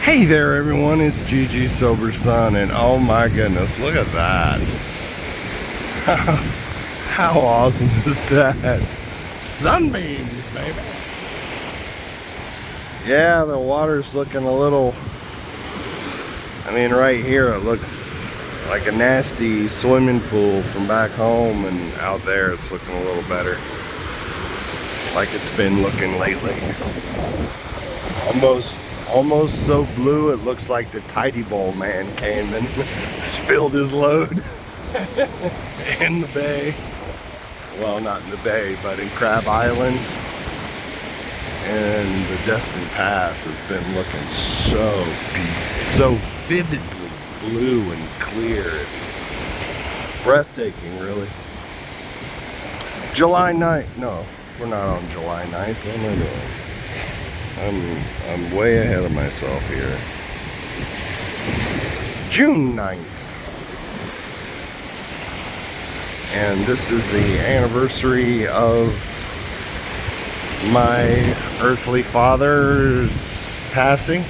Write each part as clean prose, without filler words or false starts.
Hey there everyone, it's Gigi Sober Sun, and oh my goodness, look at that. How awesome is that? Sunbeams, baby. Yeah, the water's looking a little, right here it looks like a nasty swimming pool from back home, and out there it's looking a little better. Like it's been looking lately. Almost so blue it looks like the Tidy Bowl man came and spilled his load in the bay. Well, not in the bay, but in Crab Island. And the Destin Pass has been looking so vividly blue and clear. It's breathtaking, really. July 9th. No, we're not on July 9th. What am I doing? I'm way ahead of myself here. June 9th. And this is the anniversary of my earthly father's passing.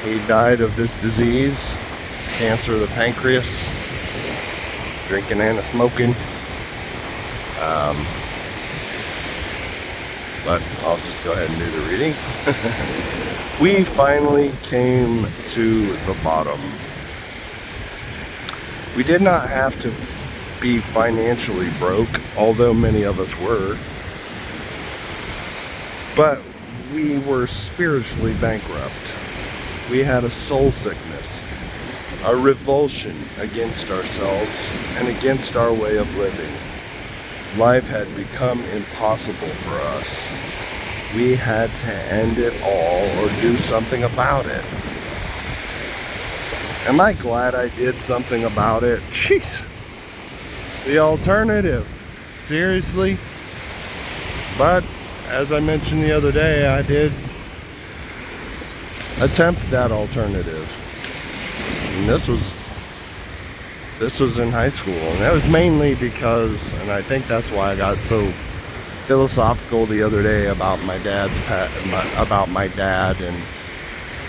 He died of this disease, cancer of the pancreas, drinking and smoking. But I'll just go ahead and do the reading. We finally came to the bottom. We did not have to be financially broke, although many of us were. But we were spiritually bankrupt. We had a soul sickness, a revulsion against ourselves and against our way of living. Life had become impossible for us. We had to end it all or do something about it. Am I glad I did something about it? Jeez. The alternative. Seriously? But as I mentioned the other day, I did attempt that alternative. And this was in high school, and that was mainly because, and I think that's why I got so philosophical the other day about my dad and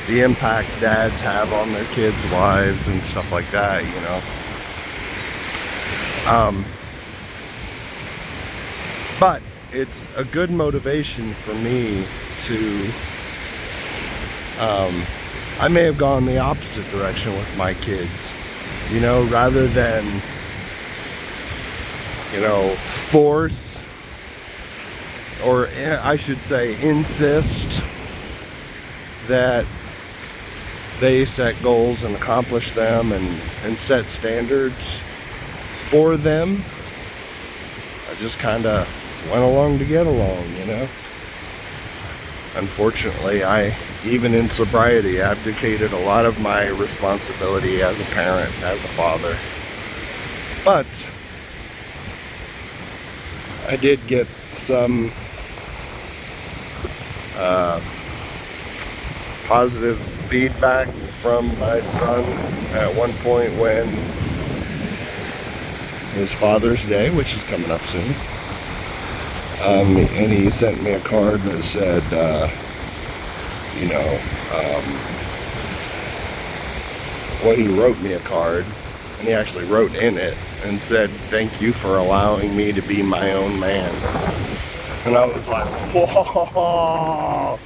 the impact dads have on their kids' lives and stuff like that, you know. But it's a good motivation for me to I may have gone the opposite direction with my kids. You know, rather than, force, or I should say insist that they set goals and accomplish them and set standards for them, I just kind of went along to get along, you know. Unfortunately, I, even in sobriety, abdicated a lot of my responsibility as a parent, as a father. But I did get some positive feedback from my son at one point when his Father's Day, which is coming up soon. And he sent me a card that said, well, he wrote me a card, and he actually wrote in it and said, "Thank you for allowing me to be my own man." And I was like, whoa,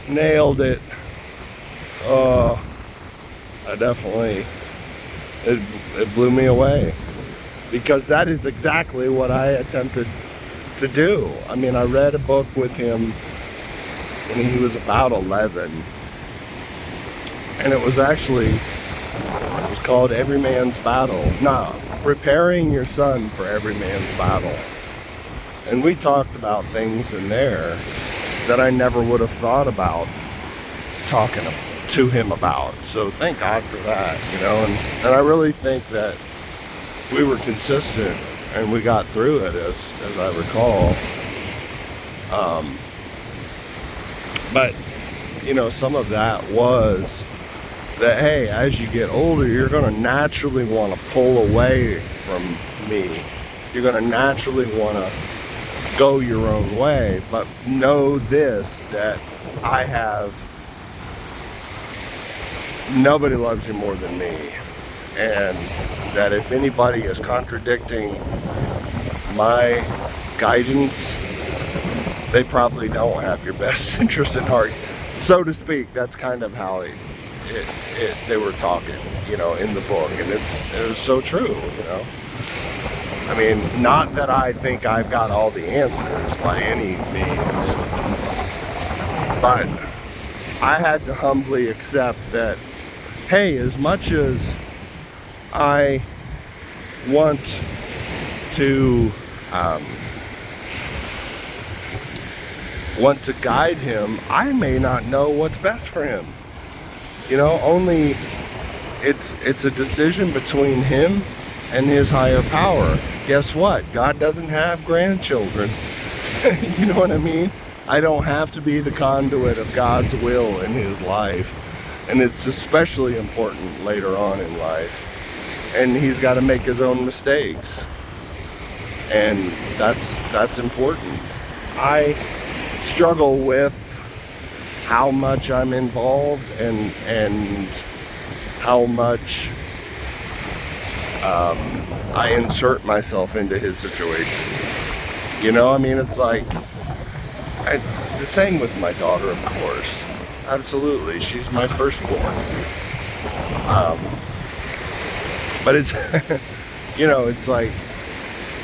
nailed it. I definitely, it blew me away. Because that is exactly what I attempted to do. I mean, I read a book with him when he was about 11. And it was called Every Man's Battle. No, Preparing Your Son for Every Man's Battle. And we talked about things in there that I never would have thought about talking to him about. So thank God for that, you know. And I really think that we were consistent and we got through it, as I recall. But, some of that was that, hey, as you get older, you're going to naturally want to pull away from me. You're going to naturally want to go your own way, but know this, that I have, nobody loves you more than me, and that if anybody is contradicting my guidance, they probably don't have your best interest at heart, so to speak. That's kind of how they were talking, in the book, and it was so true, I mean, not that I think I've got all the answers by any means, but I had to humbly accept that, hey, as much as I want to guide him, I may not know what's best for him. Only it's a decision between him and his higher power. Guess what? God doesn't have grandchildren. You know what I mean? I don't have to be the conduit of God's will in his life. And it's especially important later on in life. And he's got to make his own mistakes. And that's important. I struggle with how much I'm involved and how much I insert myself into his situations. It's like, the same with my daughter, of course. Absolutely, she's my firstborn. But it's, it's like,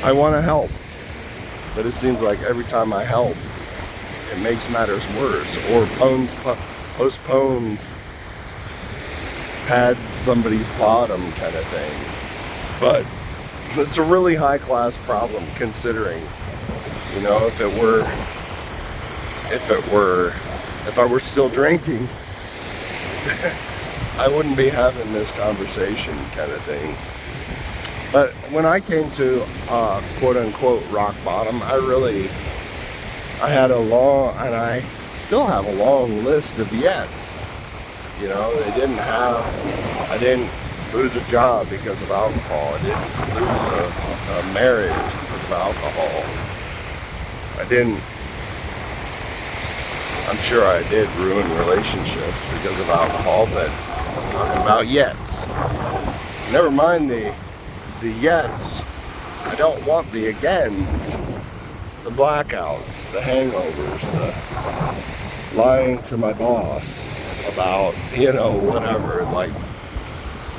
I want to help, but it seems like every time I help, it makes matters worse, or postpones, pads somebody's bottom kind of thing. But it's a really high-class problem, considering, if I were still drinking, I wouldn't be having this conversation kind of thing. But when I came to quote-unquote rock bottom, I had and I still have a long list of yets. I didn't lose a job because of alcohol. I didn't lose a marriage because of alcohol. I'm sure I did ruin relationships because of alcohol, but I'm talking about yets. Never mind the yets. I don't want the agains, the blackouts, the hangovers, the lying to my boss about, whatever, like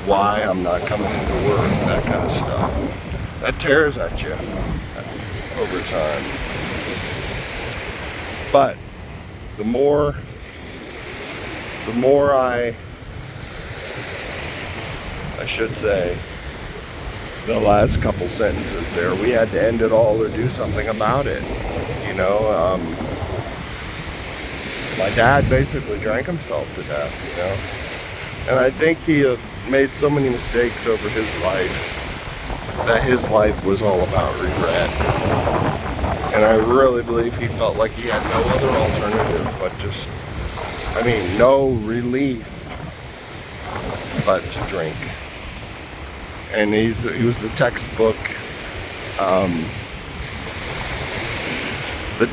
why I'm not coming into work, that kind of stuff. That tears at you over time. But the more I should say, the last couple sentences there, we had to end it all or do something about it. My dad basically drank himself to death, and I think he had made so many mistakes over his life that his life was all about regret. And I really believe he felt like he had no other alternative but no relief but to drink. And he was the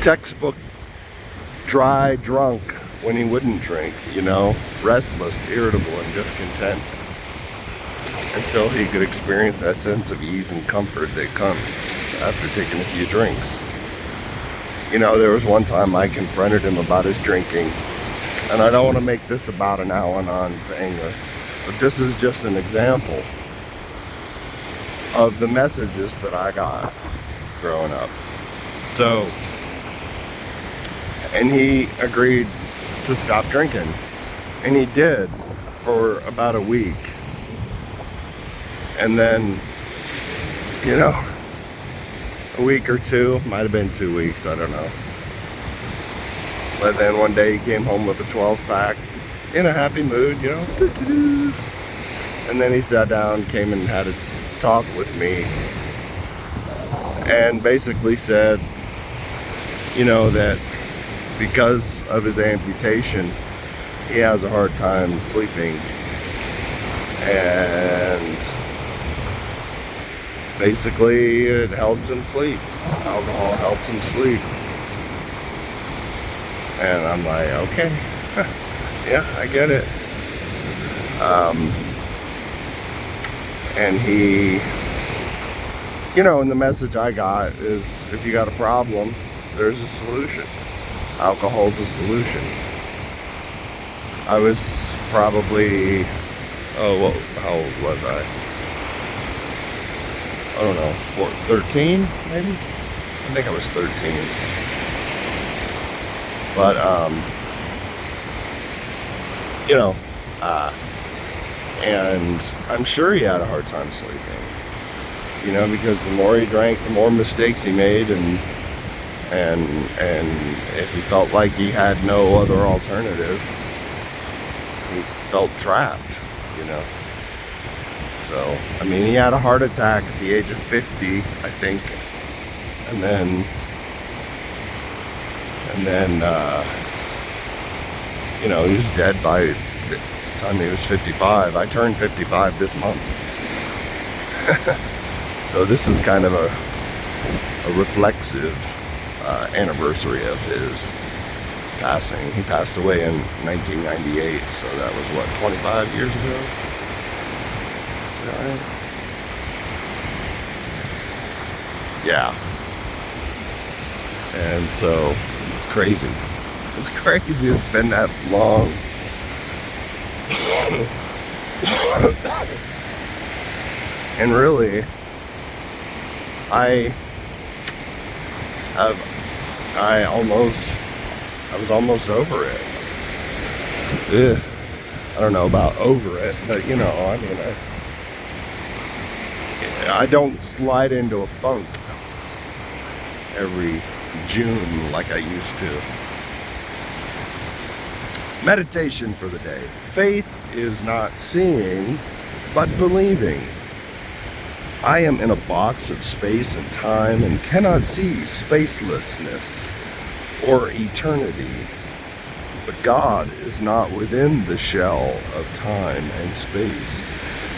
textbook dry drunk when he wouldn't drink, restless, irritable, and discontent, until he could experience that sense of ease and comfort that comes after taking a few drinks. There was one time I confronted him about his drinking, and I don't want to make this about an Al-Anon thing, but this is just an example of the messages that I got growing up. So, and he agreed to stop drinking, and he did for about a week. And then, a week or two, might have been 2 weeks, I don't know. But then one day he came home with a 12-pack in a happy mood, And then he sat down, came and had a talk with me, and basically said, that because of his amputation, he has a hard time sleeping, and basically it helps him sleep. Alcohol helps him sleep. And I'm like, okay, yeah, I get it. And he, and the message I got is if you got a problem, there's a solution. Alcohol's a solution. I was probably, how old was I? I don't know, 13 maybe? I think I was 13. But, and I'm sure he had a hard time sleeping, because the more he drank, the more mistakes he made, and if he felt like he had no other alternative, he felt trapped, So, he had a heart attack at the age of 50, I think, and then, he was dead by the time he was 55. I turned 55 this month. So this is kind of a reflexive anniversary of his passing. He passed away in 1998, so that was 25 years ago? Is that right? Yeah. And so it's crazy. It's crazy it's been that long. And really, I was almost over it. Ugh. I don't know about over it, but I don't slide into a funk every June like I used to. Meditation for the day. Faith is not seeing, but believing. I am in a box of space and time and cannot see spacelessness or eternity. But God is not within the shell of time and space.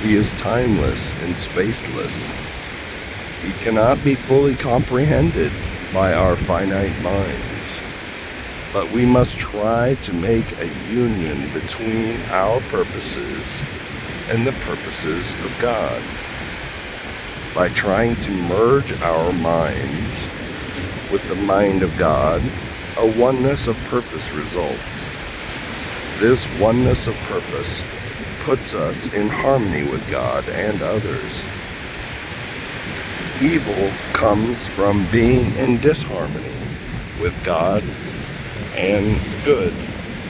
He is timeless and spaceless. He cannot be fully comprehended by our finite minds. But we must try to make a union between our purposes and the purposes of God. By trying to merge our minds with the mind of God, a oneness of purpose results. This oneness of purpose puts us in harmony with God and others. Evil comes from being in disharmony with God, and good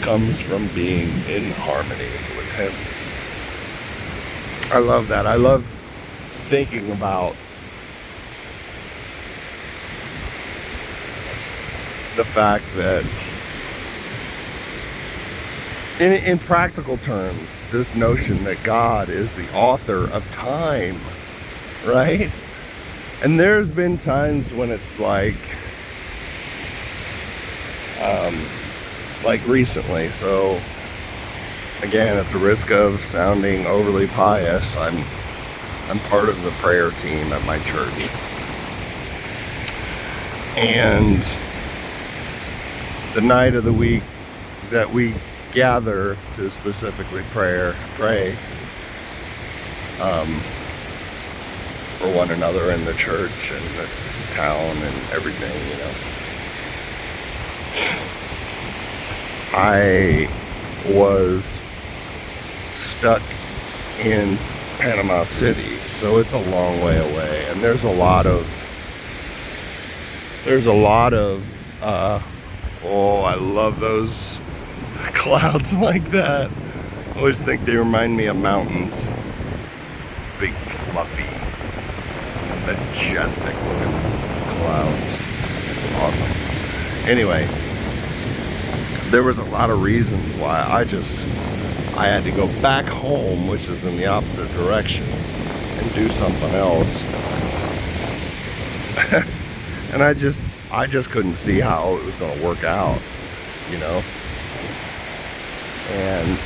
comes from being in harmony with Him. I love that. I love thinking about the fact that in practical terms, this notion that God is the author of time, right? And there's been times when it's like recently. So again, at the risk of sounding overly pious, I'm part of the prayer team at my church. And the night of the week that we gather to specifically pray for one another in the church and the town and everything, I was stuck in Panama City, so it's a long way away, and there's a lot of I love those clouds like that. I always think they remind me of mountains. Big, fluffy, majestic looking clouds. Awesome. Anyway, there was a lot of reasons why I had to go back home, which is in the opposite direction, and do something else. And I just couldn't see how it was going to work out, And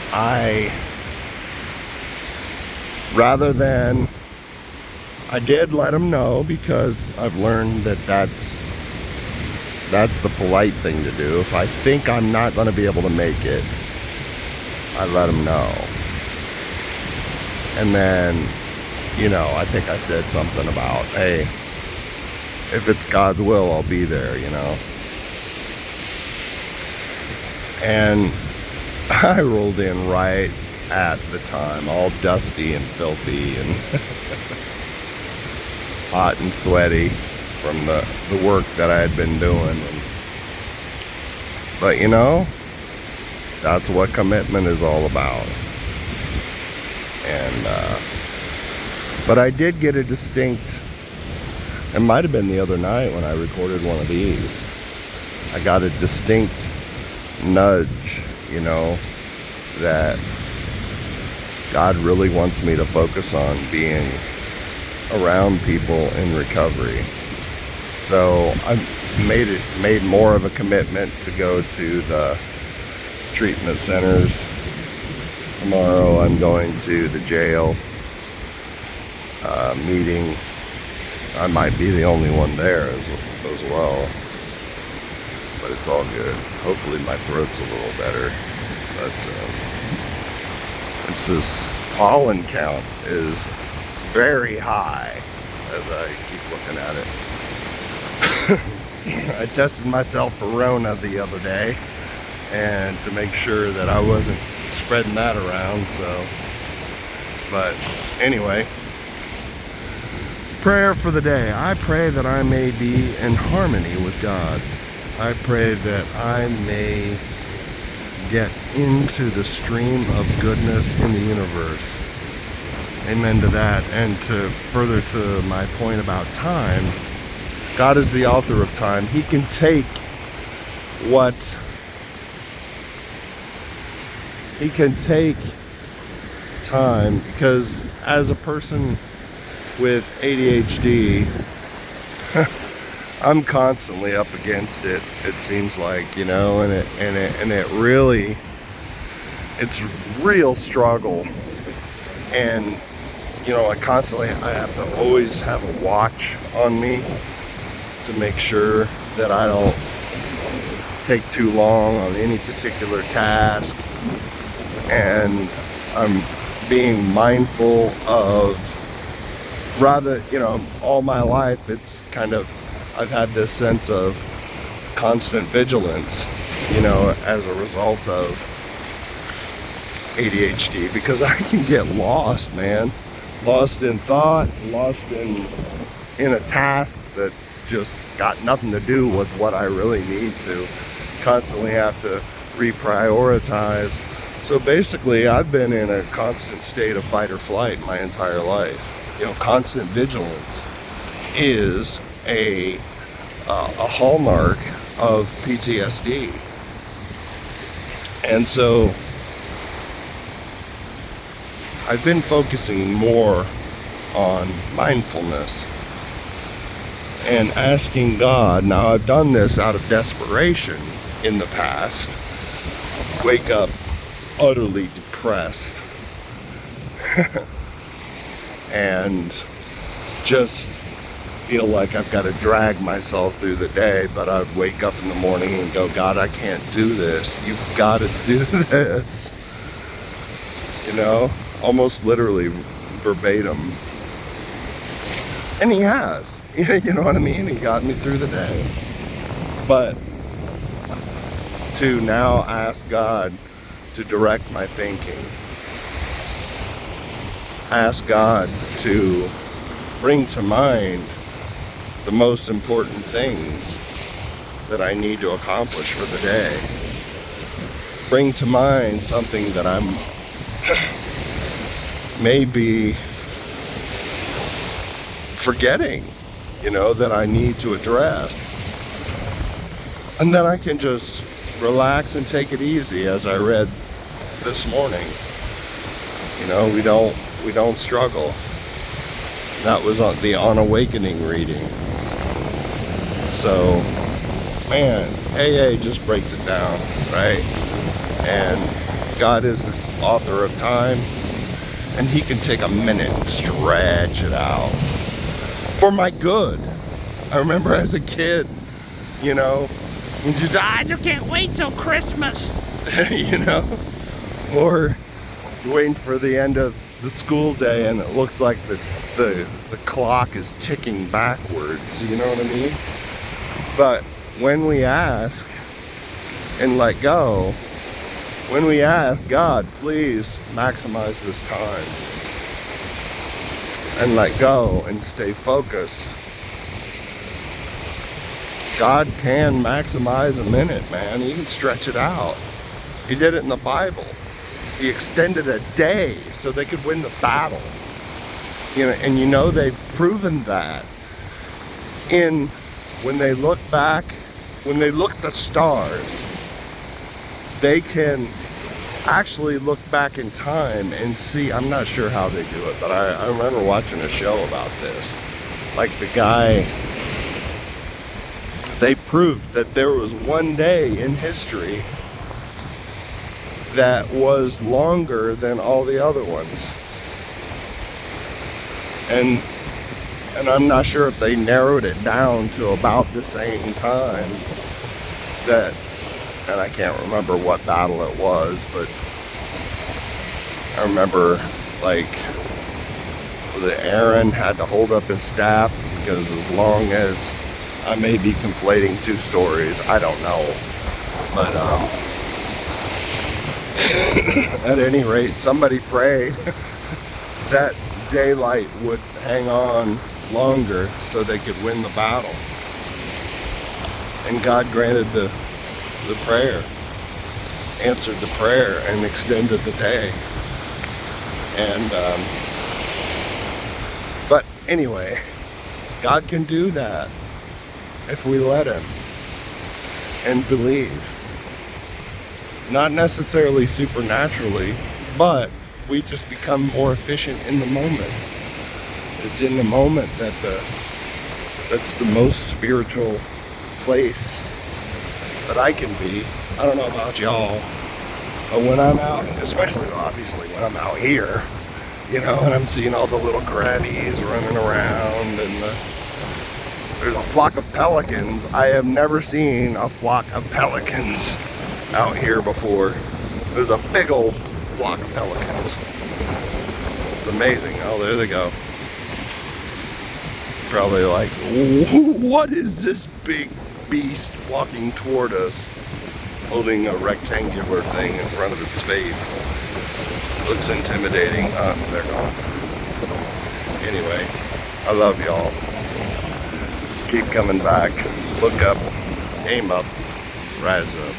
I did let him know, because I've learned that that's the polite thing to do. If I think I'm not going to be able to make it, I let him know. And then, I think I said something about, hey, if it's God's will, I'll be there, And I rolled in right at the time, all dusty and filthy and hot and sweaty from the work that I had been doing. But that's what commitment is all about. And but I did get a distinct, it might have been the other night when I recorded one of these, I got a distinct nudge, that God really wants me to focus on being around people in recovery. So I made more of a commitment to go to the treatment centers. Tomorrow I'm going to the jail meeting. I might be the only one there as well, but it's all good. Hopefully my throat's a little better. But this pollen count is very high as I keep looking at it. I tested myself for Rona the other day, and to make sure that I wasn't spreading that around. So, but anyway, prayer for the day. I pray that I may be in harmony with God. I pray that I may get into the stream of goodness in the universe. Amen to that. And to further to my point about time, God is the author of time. He can take time, because as a person with ADHD, I'm constantly up against it. It seems like, and it really, it's real struggle. And I have to always have a watch on me to make sure that I don't take too long on any particular task. And I'm being mindful of, rather, all my life, it's kind of, I've had this sense of constant vigilance, as a result of ADHD, because I can get lost, man. Lost in thought, lost in a task that's just got nothing to do with what I really need to. Constantly have to reprioritize. So basically, I've been in a constant state of fight or flight my entire life. Constant vigilance is a hallmark of PTSD. And so I've been focusing more on mindfulness and asking God. Now, I've done this out of desperation in the past. Wake up utterly depressed and just feel like I've got to drag myself through the day, but I'd wake up in the morning and go, God, I can't do this. You've got to do this. Almost literally verbatim. And he has. You know what I mean? He got me through the day. But to now ask God to direct my thinking. Ask God to bring to mind the most important things that I need to accomplish for the day. Bring to mind something that I'm maybe forgetting, that I need to address. And then I can just relax and take it easy, as I read this morning. We don't struggle. That was on Awakening reading. So, man, AA just breaks it down, right? And God is the author of time, and he can take a minute and stretch it out for my good. I remember as a kid, you know, and just, I just can't wait till Christmas, you know, or waiting for the end of the school day and it looks like the clock is ticking backwards, you know what I mean? But when we ask and let go, when we ask God, please maximize this time and let go and stay focused, God can maximize a minute, man. He can stretch it out. He did it in the Bible. He extended a day so they could win the battle. You know, and you know they've proven that in when they look back, when they look at the stars, they can actually look back in time and see. I'm not sure how they do it, but I remember watching a show about this. Like the guy, they proved that there was one day in history that was longer than all the other ones. And I'm not sure if they narrowed it down to about the same time that, and I can't remember what battle it was, but I remember, like, was it Aaron had to hold up his staff because as long as, I may be conflating two stories, I don't know, but at any rate, somebody prayed that daylight would hang on longer so they could win the battle. And God granted the prayer, answered the prayer, and extended the day. And but anyway, God can do that if we let Him and believe. Not necessarily supernaturally, but we just become more efficient in the moment. It's in the moment that's the most spiritual place that I can be. I don't know about y'all, but when I'm out, especially obviously when I'm out here, you know, and I'm seeing all the little grannies running around and there's a flock of pelicans. I have never seen a flock of pelicans out here before. There's a big old flock of pelicans. It's amazing. Oh, there they go. Probably like, what is this big beast walking toward us, holding a rectangular thing in front of its face? Looks intimidating. They're gone. Anyway, I love y'all. Keep coming back. Look up. Aim up. Rise up.